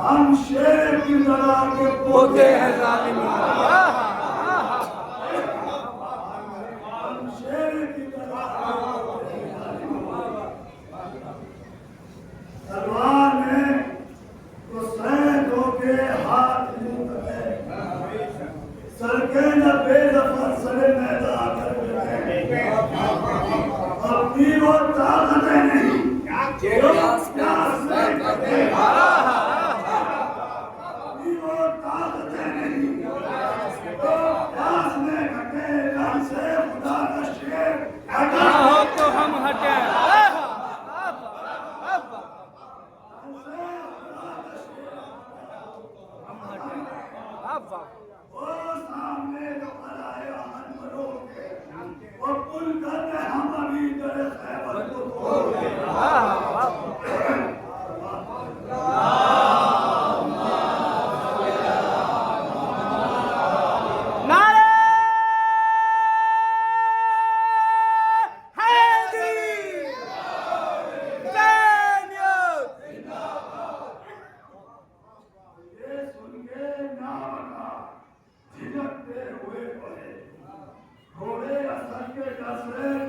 हम शेर की तरह के पोते हैं जालिमों, हम शेर की तरह तलवार में तो सैकड़ों के हाथ मुंह है, सड़के न बेदफर सड़े मैदान कर अपनी वो ताकतें नहीं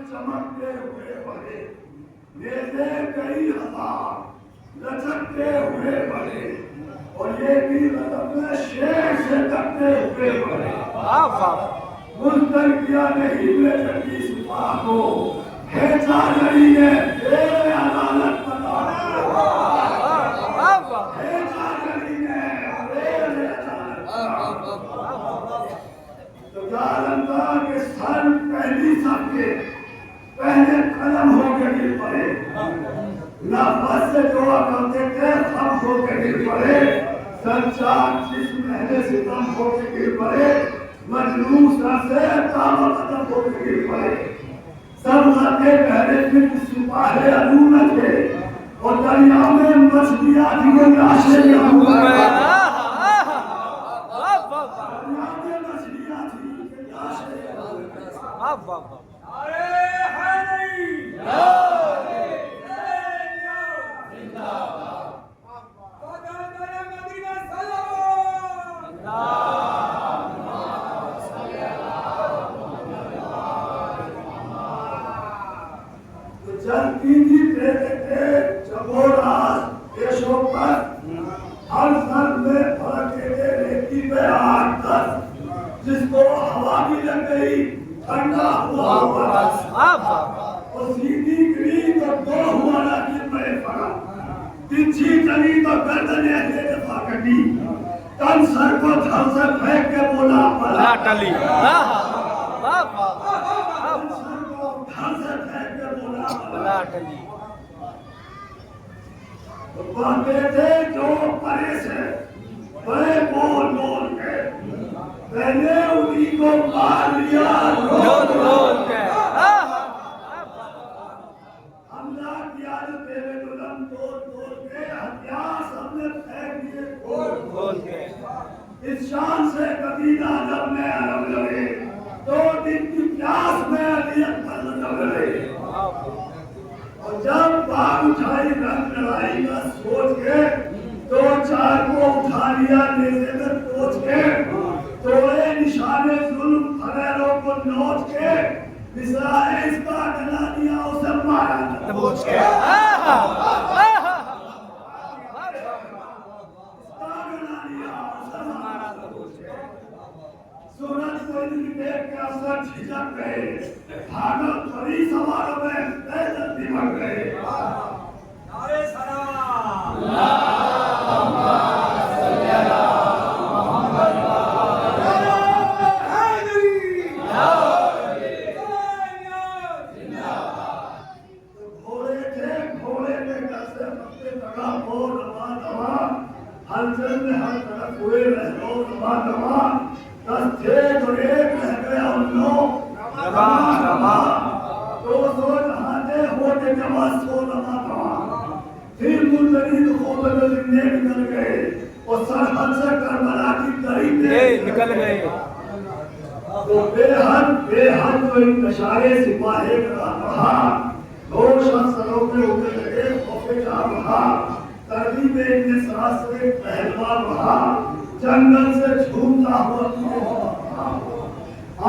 चमकते हुए बड़े, नेज़े कई हजार लचकते हुए बड़े, और ये भी मतलब शेर से डरते हुए बड़े। मुस्तल किया नहीं बेचती सिपाह को, भेजा नहीं है तेरे अदालत बता, भेजा नहीं है तेरे अदालत। तो जालंदा के सर पहली सबके पहले कदम होके गिर पड़े, नफस से दुआ करते थे सब होके गिर पड़े, संसार जिस महले से कम होके गिर पड़े, मजलूम सर से ताबा कदम होके गिर पड़े। सब आते पहले फिर सिपाही अदून थे, और दरिया में मछलियां थी वो लाशें जलती थी प्रेते चकोरास केशों पर, हर सर में फड़के रेती पे 8-10, जिसको हवा भी लग गई ठंडा हुआ बरस, और सीधी गिरी तो दो हुआ ना कि मैं पड़ा, तिरछी चली तो गर्दने ऐसे दफा कटी, तन सर को धर से फेंक के बोला पला टली, कहते थे जो परे से बड़े बोल बोल के मैंने उन्हीं को मार लिया रोल रोल के, हमला किया जो तेरे गुलाम तोड़ तोड़ के, हथियार सबने फेंक दिए खोल खोल के, इस शान से कबीला जब मैं अरब लड़े, 2 दिन की प्यास में अलियत पर लड़े, और जब बाग उठाई रंग लड़ाई का सोच के, 2-4 को उठा लिया नेज़े में पोंछ के, तोड़े निशाने जुल्म फरेरों को नोच के, इस्राइल का गला दिया उसे मारा दबोच के, सूरज को देख के असर झिझक गए, भागल थोड़ी सवारों में पैदल निमट गए। हलचल में हर तरफ हुए रहो रवा रवा, 10 थे तो एक रह गया उन्नो रवा रवा, 200 नहाते होते जमा 100 रवा रवा, फिर मुंदरी तो खो बदल निकल गए और सरहद से करबला की दरी निकल गए। तो बेहद तो इंतशारे सिपाही का रहा, 2 शख्सों पे उठे लगे खौफे का रहा, तरबी में इतने सांस से पहलवान रहा, जंगल से झूमता हुआ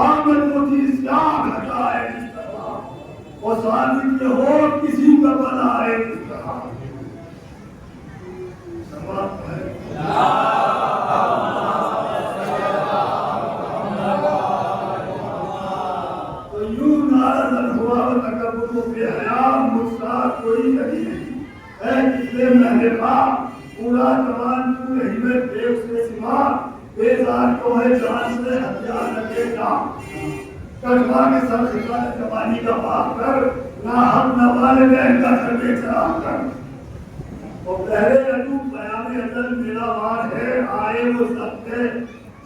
आमद मोती क्या घटाए जिस तरह, और शादी के हो किसी का बनाए जिस तरह। समाप्त है। तो यूं नाराजन हुआ तकब्बुर बेहया मुस्सा कोई नहीं है, किसने मैंने कहा पूरा जवान तू नहीं में देव से सिवा, बेजार तो है जान से हथियार लगेगा, कटवा के सर खिला जवानी का बाप कर, ना हम न वाले बहन का घर में चला कर। और पहले अनु बयाने अदल मेरा वार है, आए वो सबके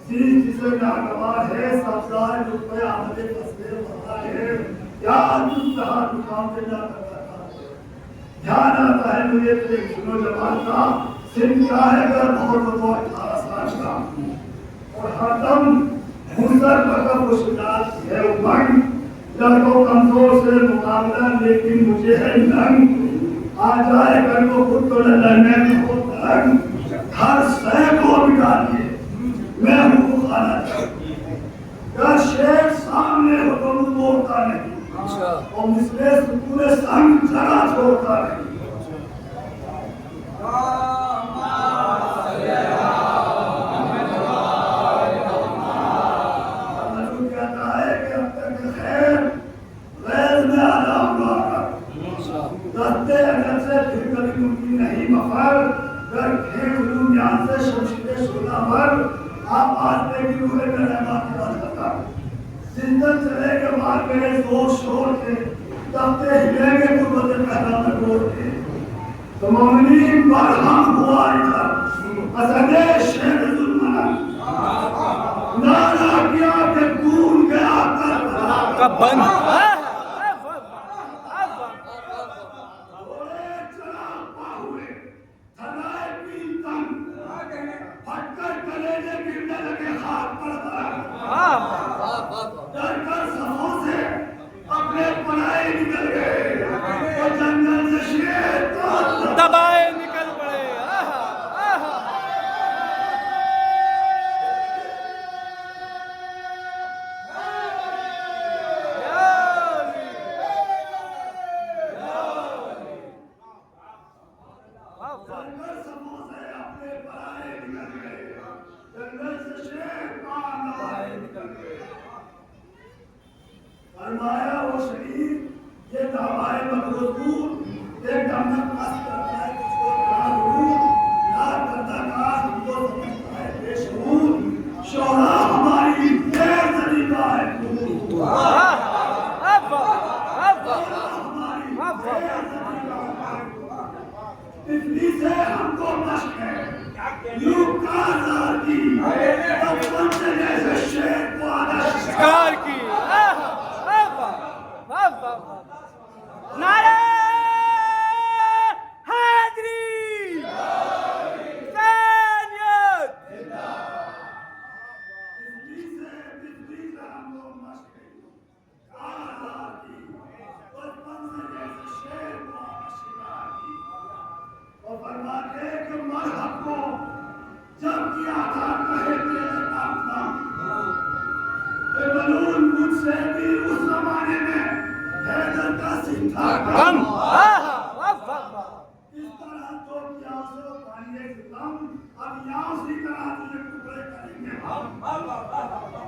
सीन जिसे नागवार है, सब्जार रुपये आमदे फसले वफा है, क्या तुम कहा दुकान पे जा करता था। ध्यान आता है मुझे तेरे सुनो जवान का, सिंह क्या है कर बहुत 18 साल का, और हरदम मुसर का मुश्किलात है उमंग, लड़कों कमजोर से मुकाबला लेकिन मुझे है नंग, आ जाए कर को खुद तो लड़ने में हो तंग, हर सह को बिठा दिए मैं हूँ खाना का शेर सामने हो तो बोलता नहीं, और मिसले पूरे संग जगह छोड़ता नहीं। नहीं मफर कर खेल उलूम यान से शमशीर सोना भर, आप आज पे की हुए मेरे बात की बात करता, जिंदन चले के मार गए जोर शोर के, तबते हिलेंगे गुर्बत पैदा में गोर के, तो मोमिनीन पर हम हुआ इधर असदे शेर जुल्मन, नारा किया के खून गया कर बंद अपने पढ़ाई निकल गए और जंगल से शेर दबाए निकल पड़े। जंगल समोसे अपने पढ़ाई निकल गए, जंगल से शेर दबाए निकल गए। फरमाया वो शरीर ये दवाए मखलूक एक दमन पास करता है, किसको कहा दूर याद करता कहा हमको समझता है बेशूर, शोहरा हमारी देर तरीका है इतनी से हमको मश्क है यूं काजार की बचपन से जैसे शेर को आदर्श शिकार की। नारे हैदरी सैनियत बिजली से हमको मश्क काजार की बचपन से जैसे शेर को शिकार की। और फरमाते कि मरहब को जब किया था कहे तेरे नाम बलून मुझसे भी उस जमाने में हैदर का सिंधा कम, इस तरह तो क्या सो पानी कम, अब यहाँ से तरह तुझे टुकड़े करेंगे हम।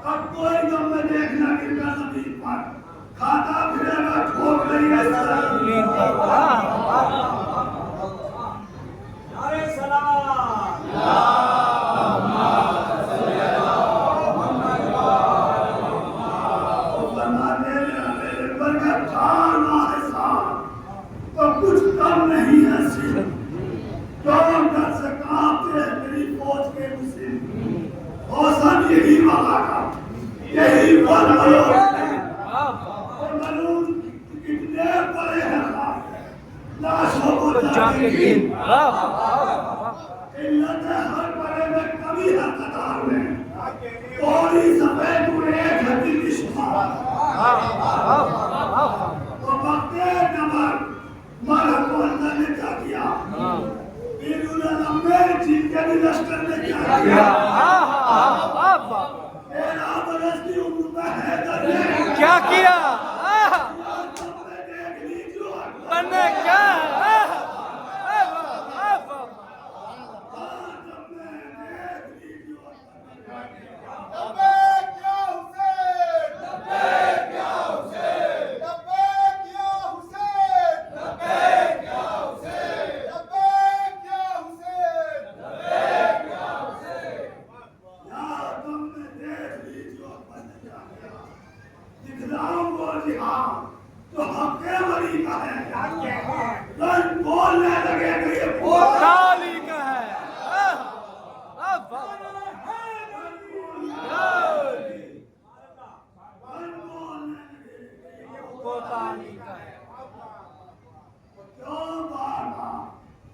अब कोई गम में देखना गिरना जमीन पर, खाता फिरेगा ठोक लेंगे अरे सलाम तो कुछ कम नहीं है, क्यों कर सका मेरी के दिन इल्लत हर बड़े में कभी हर कतार में कोई सफेद पूरे घटी की शुभा तो वक्ते नमर मरहम को अंदर ने क्या किया लंबे जिनके भी लश्कर ने क्या किया 13 बरस की उम्र में हैदर ने क्या किया देख लीजिए बनने क्या तो हक़े वली का है रन बोलने लगे तो ये काली का है पोतानी का है क्यों बारना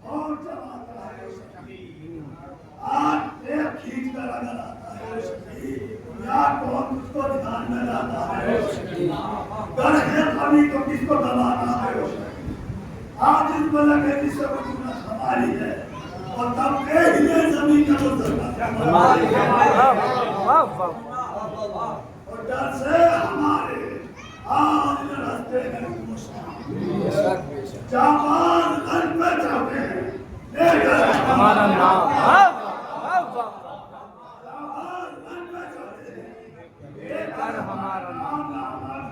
और चलाता है आज एक खींच कर अगर आता है या कौन उसको ध्यान में लाता है कर है कभी तो किसको दबाना है आज इस बला के जिससे वजूद हमारी है और तब के लिए जमीन का हमारी है और डर से हमारे आज रास्ते हैं जामान घर पे जाते हैं लेकर हमारा नाम लेकर हमारा नाम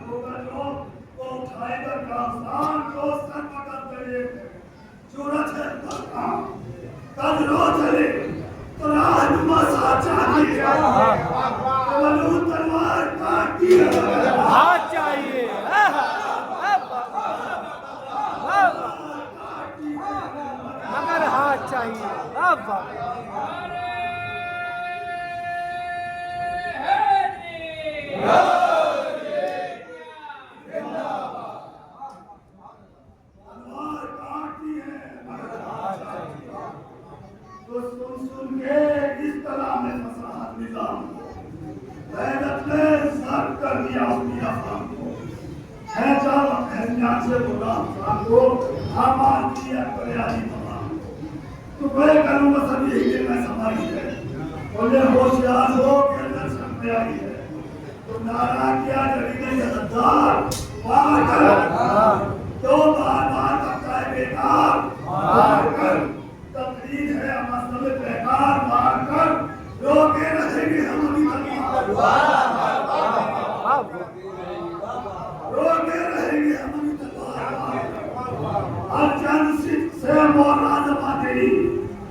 होगा जो वो उठाएगा कासान को सर पकड़ करे सूरज है काम कद रो चले तो राजनुमा साचा वलू तलवार काटी हाथ चाहिए मगर हाथ चाहिए तलवार काटती है तो सुन के इस तरह में फंसा निजाम को गैरत ने सर कर दिया उसकी अफवाह को है जब अहमिया से गुलाम खान को आमान किया कल्याणी तमाम तो मैं करूँगा सभी हिले में समाई है बोले होशियार हो के अंदर सब में आई है तो नारा किया जरीने गद्दार मार कर तो बार करता है बेकार मार कर तकलीफ है मसल बेकार मार कर रोके रहेंगे हम अभी रोके रहेंगे हम अभी हर चंद से मोहरा जमा तेरी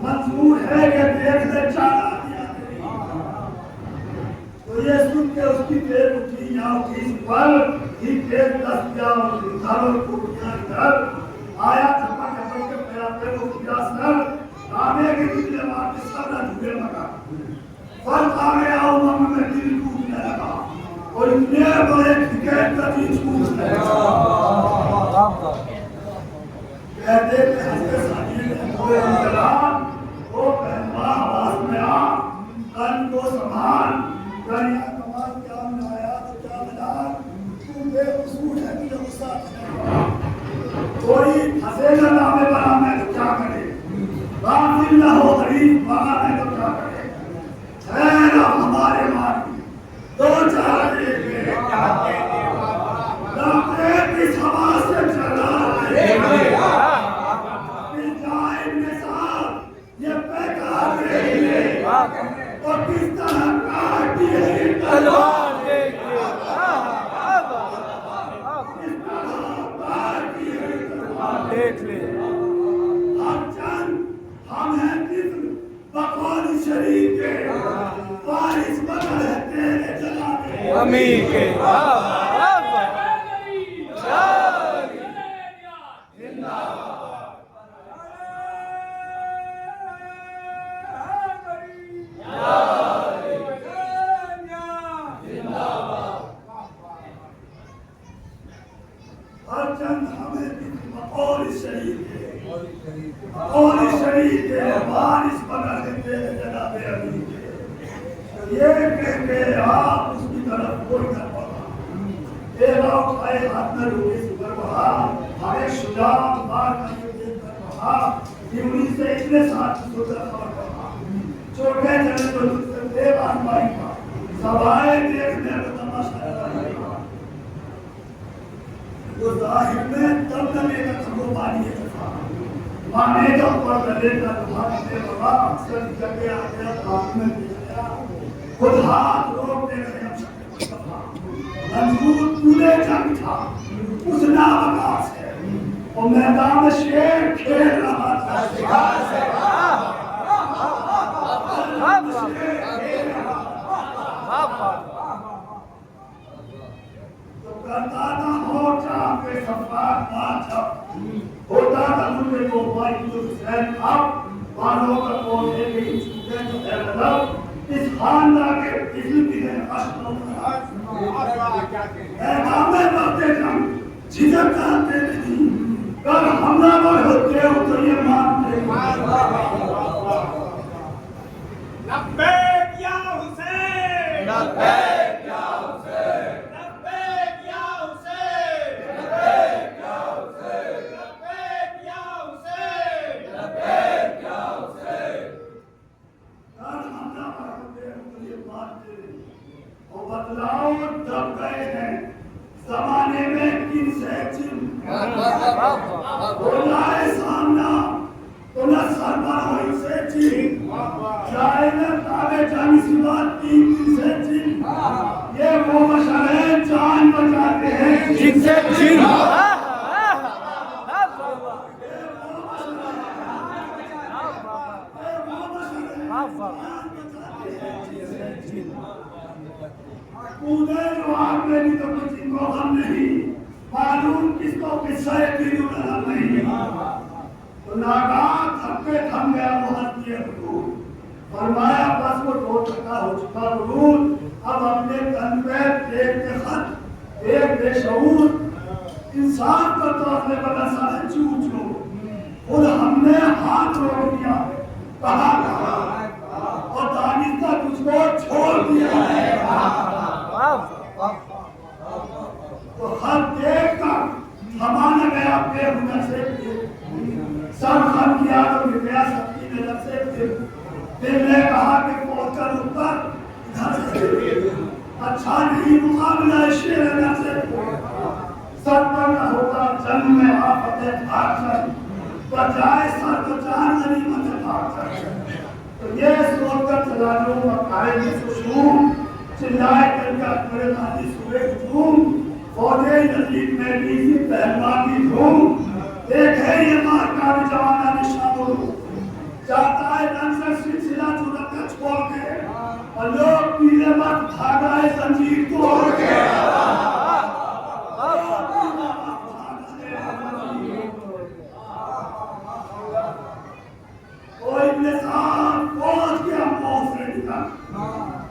मंजूर है कि देख ले चारा दिया तेरी तो ये सुन के उसकी पेट उठी या उठी पर ही पेट दस दिया उधारों को उठा कर आया झपक झपक के पैरा पे वो किया सर आने के निकले मार के सब ना झूले लगा फल आ गया उमंग में दिल टूटने लगा और इतने बड़े क्रिकेट का चीज टूटने लगा कहते थे हंसते साथी ने पूरे इंतजाम वो पहलवा आवाज में आ कन को संभाल करिया कमाल क्या मिलाया तो क्या मिला तू बेकसूर है कि गुस्सा कोई फंसेगा नामे बना में तो क्या करे गाफिल न हो गरीब बना में तो क्या करे है ना हमारे मारी दो चार देखे लपटे की हवा से चला ये बेकार देखे और किस तरह काटी है तलवार देखिए देख ले हम हैं किस्म बकौल शरीफ के वारिस बगल है तेरे जनाबे अमीर के हर चंद हमें किस्म बकौल शरीफ के और इस शरीर के बारिश बना देते हैं जनाबे अली के। ये कहते आप उसकी तरफ कोई न पड़ा, तेरा उठाए हाथ में रोके सुगर बहा, हमें शुजा मार करके देख कर बहा, इवनी से इतने साथ सुगर खबर बहा, छोटे चले तो देव आसमाई का, सवाए देखने में तमाशा लगाएगा। वो जाहिर में तब तले का खबो पानी है माने तो पर लगे का तुम्हारा से बाबा अक्सर जगह आ गया हाथ में दे गया खुद हाथ रोक दे रहे हम मंजूर पूरे जंग था उस नावकार से और मैदान में शेर खेल रहा था तो करता था मोर्चा पे सफार माचा होता था मुझे को भाई जो सैन आप मानो का कौन है कि चुके तो है मतलब इस खानदान के किसी भी ने अष्टों है नामे बढ़ते जम झिझक करते नहीं कर हमलावर होते हो तो ये मानते लब्बैक या हुसैन लब्बैक या हुसैन लब्बैक या हुसैन लब्बैक या हुसैन लब्बैक या हुसैन लब्बैक या हुसैन कर हमलावर होते हो तो ये मानते और बदलाव दब गए हैं जमाने में किन से चिन्ह बोला है सामना तो न सरवर हो इसे चिन्ह जाए न तावे जानी सी बात तीन दिन से चिन्ह ये वो मशरे जान बचाते हैं जिनसे जिन कूदे जो आग मेरी तो कुछ इनको हम नहीं मालूम किसको किस्सा भी नहीं तो नागाह थके थम गया वो हस्ती हुजूर फरमाया बस वो दो टका हो चुका हुजूर अब अपने तन पे पेट के खत एक बेशऊर इंसान का तो अपने बड़ा सारे चूच लो खुद हमने हाथ रोक दिया कहा और दानिस्ता तुझको छोड़ दिया है तो हर देख कर हमारा गया बेहुनर से सब खम किया तो कृपया सबकी नजर से फिर ने कहा कि पहुंचकर ऊपर घर से अच्छा नहीं मुकाबला शेर नजर से सब पर न होगा जन्म में आफत भाग कर बजाय सर तो जान गनीमत भाग कर तो ये सोचकर चला लो मक्काए में सुशूम चिल्लाए करके मेरे गाली सुबह हुजूम फौजे नजीब में बीसी पहलवान की धूम देखे ये मार का जवाना निशान जाता है नंसर सिलसिला चुरक कर छोड़ के और लोग पीले मत भागा है जंजीर तोड़ के कोई निशान पहुंच गया मौत से निकल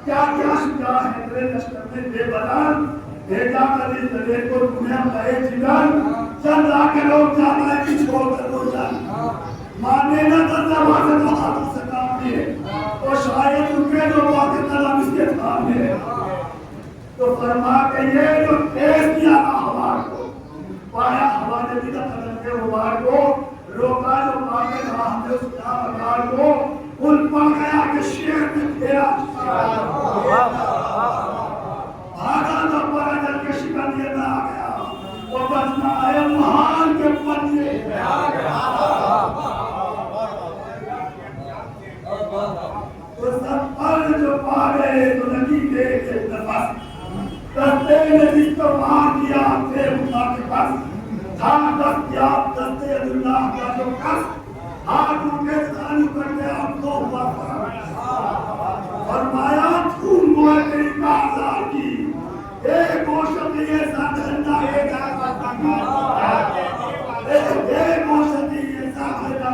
क्या क्या शुजा है तेरे लश्कर में बेबदन भेजा कर इस दरिया को दुनिया गए जिगन चल लाके लोग जाता है कि छोड़ कर लो जान माने ना दर्जा वासे तो हाथों से काम दिए और शायद उनके जो वाके तलब इसके काम है तो फरमा के ये जो तेज किया ना हवा को पाया हवा ने भी कदम के उबार को रोका जो पाके कहा हमने उस अगार को उन पड़ गया कि शेर ने घेरा भागा तो पड़ा जल के शिकंजे में आ गया वो बचना है महान के पंजे में आ गया तो सब पर जो पा गए तो नदी के नफस दस्ते ने जिसको मार दिया थे उठा के पास था दस्तियाब दस्ते अल्लाह का जो कस हाथ उठे चालू कर दिया हमको हुआ फरमाया खून हुआ तेरी काजार की एक गोश्त ये साधना एक गोश्त ये साधना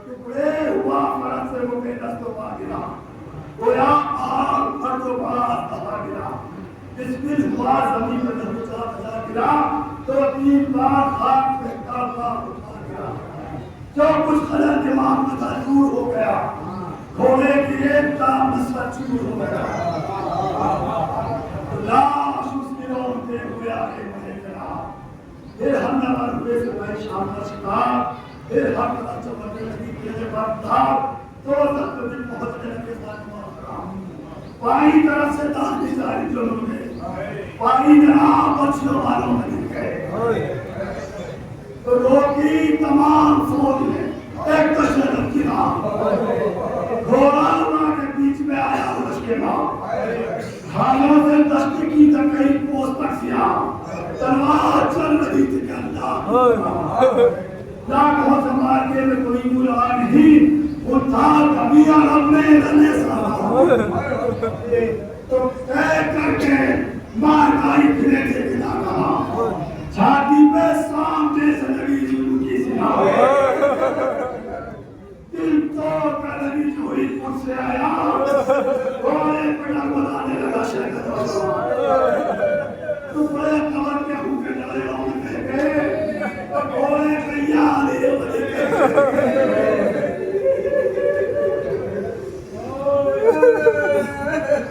टुकड़े हुआ फरक से वो बेदस्तों पा गिरा गोया आग फर्दों पा बिस्मिल हुआ जमीन में जब चला गिरा तो 3 बार खाक फेंकता हुआ उठा गिरा। जो कुछ खलल दिमाग में था दूर हो गया, घोड़े की एक टांग नस्वा चूर हो गया। लाश उसके रोते हुए आगे बढ़े चला। फिर हमलावर हुए से भाई शाम का शिकार, फिर हम चमकने लगी तेरे बाप था तो तक दिन पहुंचने लगे फातिमा। पाई तरफ से दानी जारी जो लोगे पाई जनाब बच्चों वालों में गिर गए। तो रोकी तमाम फौज ने एक दशरथ की नाम घोड़ा के बीच में आया उसके नाम हालों से दस्त की तक कई पोस तक सिया तलवार चल रही थी कि अल्लाह लाखों समाजे में कोई बुरा नहीं उठा कभी अरब में रहने तो तय करके मार गाई फिरे थे बिना कहा छाती पे सामने से लगी जुल्म की सिला दिल तो कलगी चोरी से आया घोड़े पड़ा बनाने लगा शहर तो बड़े कमर के भूखे डाले में कह गए घोड़े कैया ले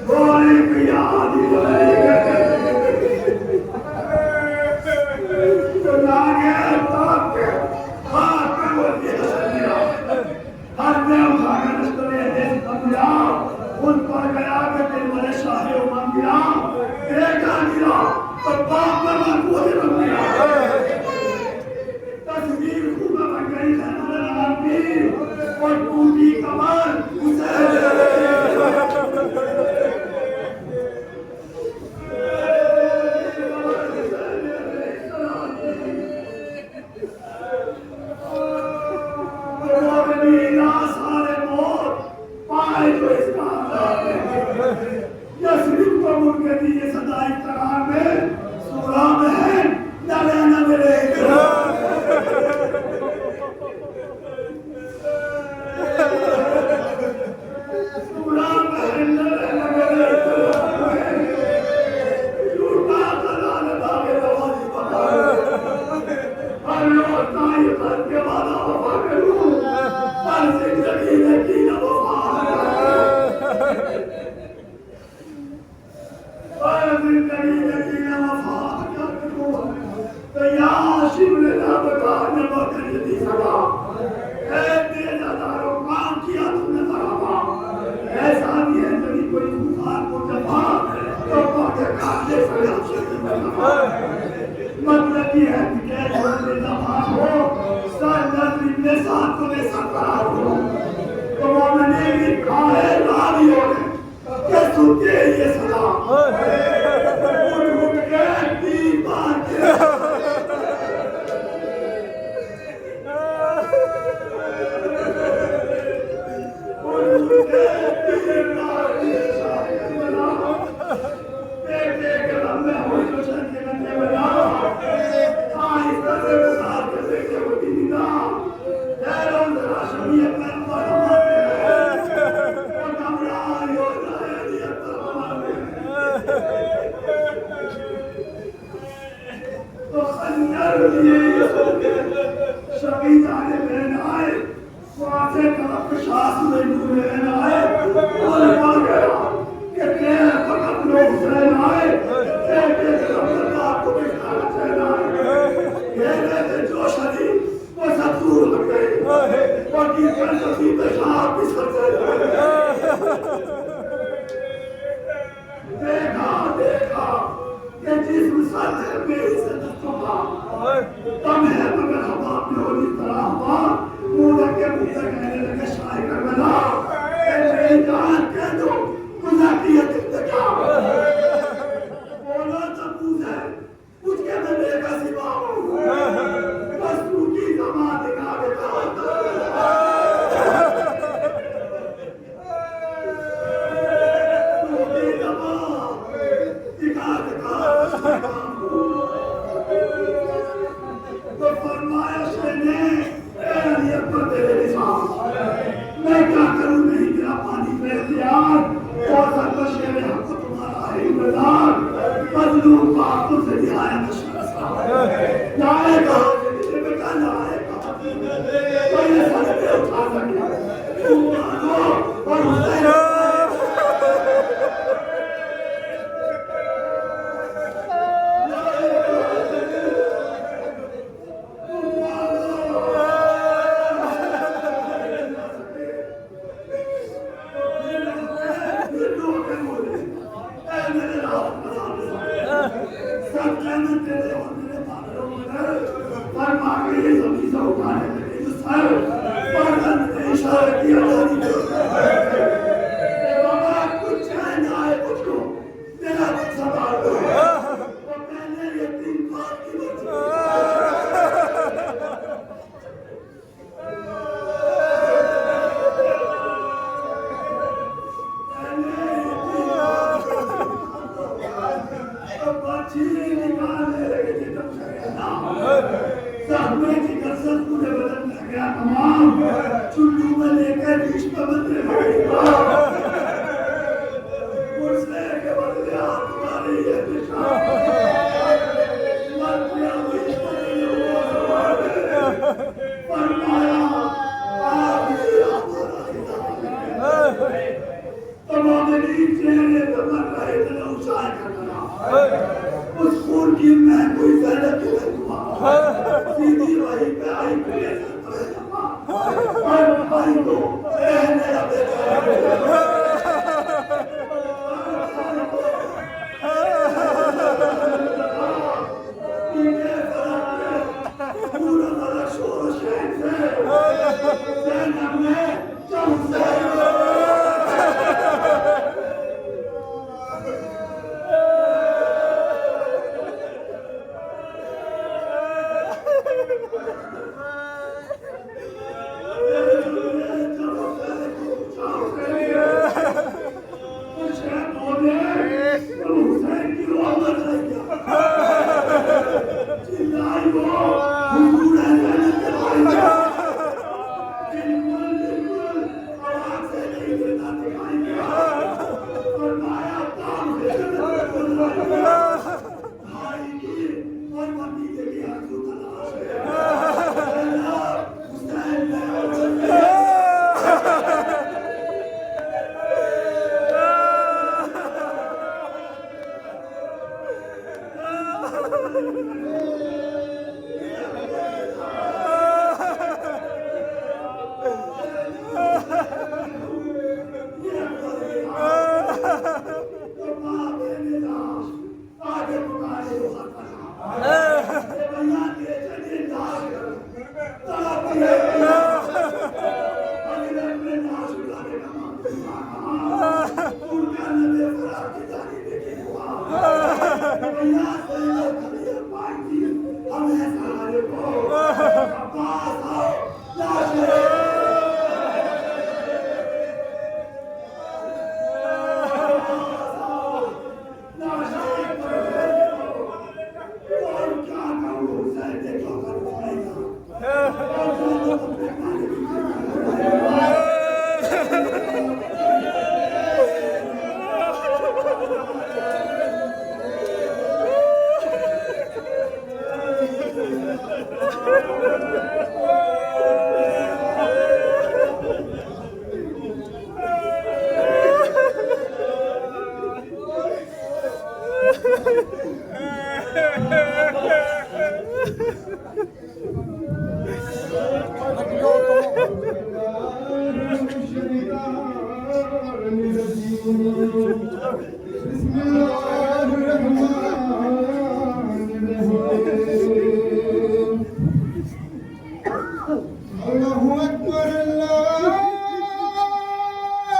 घोड़े कैया तो लागे ताप के हाथ पे वो दिया हर में उठाकर नस्ले देश कबिया उन पर गया कि दिल वाले शाहे उमम गिरा देखा गिरा तो बाप में मजबूत बन गया तस्वीर खूब बन गई ज़ैनुल और टूटी कमर उसे मतलब ये है कि तो मैंने भी कहा है रानियों ने कि सुनते ये सदा उठ के 3 बार मैं क्या करूं नहीं मेरा पानी पे दिया तेरे और मेरे बालों में पर मांगे जमीन से उठाने लगे तो सर पर ने इशारा किया बाबा कुछ चाहे ना आए मुझको तेरा कुछ सवाल हो तो मैंने ये 3 बात की बची चुल्लू में लेकर बीच में बदले मुझसे के बदले आप तुम्हारी ये दिशा फरमाया आप ही हमारा हिदायत तमाम चेहरे पे मर रहे थे ऊंचाई करना उस खून की मैं कोई फायदा क्यों हुआ सीधी वही पे आई और भाई को मेरा बेटा पूरा वाला शोर शहर से में चौसे Bismillah